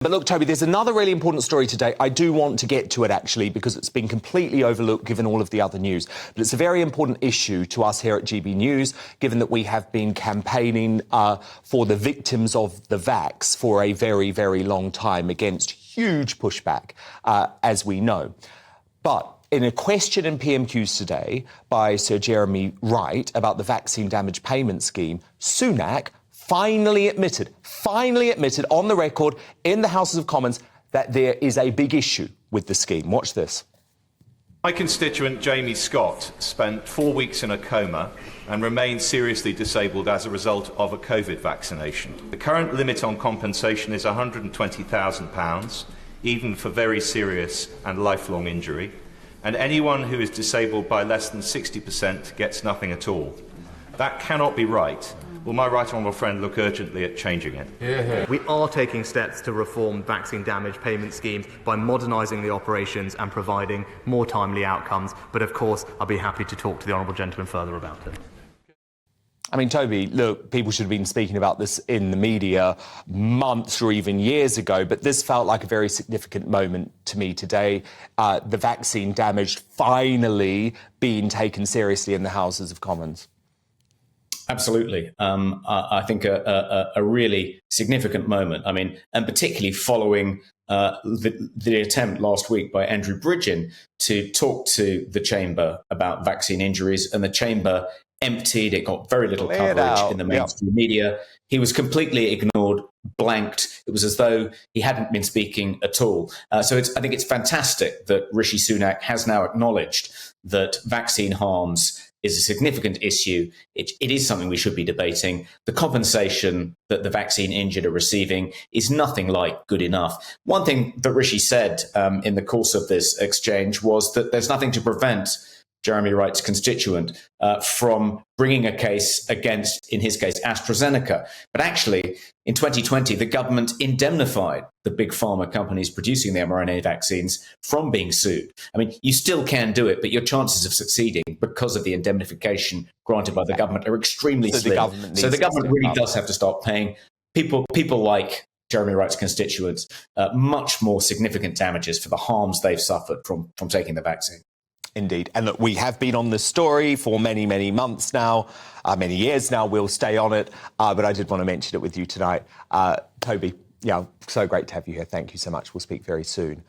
But look, Toby, there's another really important story today. I do want to get to it, actually, because it's been completely overlooked given all of the other news. But it's a very important issue to us here at GB News, given that we have been campaigning for the victims of the vax for a very, very long time against huge pushback, as we know. But in a question in PMQs today by Sir Jeremy Wright about the vaccine damage payment scheme, Sunak finally admitted on the record in the Houses of Commons that there is a big issue with the scheme. Watch this. My constituent Jamie Scott spent 4 weeks in a coma and remains seriously disabled as a result of a COVID vaccination. The current limit on compensation is £120,000, even for very serious and lifelong injury, and anyone who is disabled by less than 60% gets nothing at all. That cannot be right. Will my right honourable friend look urgently at changing it? Yeah. We are taking steps to reform vaccine damage payment schemes by modernising the operations and providing more timely outcomes. But of course, I'll be happy to talk to the honourable gentleman further about it. I mean, Toby, look, people should have been speaking about this in the media months or even years ago, but this felt like a very significant moment to me today. The vaccine damage finally being taken seriously in the Houses of Commons. Absolutely. I think a really significant moment. I mean, and particularly following the attempt last week by Andrew Bridgen to talk to the Chamber about vaccine injuries, and the Chamber emptied. It got very little coverage in the mainstream media. He was completely ignored, blanked. It was as though he hadn't been speaking at all. I think it's fantastic that Rishi Sunak has now acknowledged that vaccine harms is a significant issue. It is something we should be debating. The compensation that the vaccine injured are receiving is nothing like good enough. One thing that Rishi said in the course of this exchange was that there's nothing to prevent Jeremy Wright's constituent from bringing a case against, in his case, AstraZeneca. But actually, in 2020, the government indemnified the big pharma companies producing the mRNA vaccines from being sued. I mean, you still can do it, but your chances of succeeding because of the indemnification granted by the government are extremely slim. So the government really does have to start paying people like Jeremy Wright's constituents much more significant damages for the harms they've suffered from taking the vaccine. Indeed. And look, we have been on this story for many, many months now, many years now. We'll stay on it. But I did want to mention it with you tonight. Toby, so great to have you here. Thank you so much. We'll speak very soon.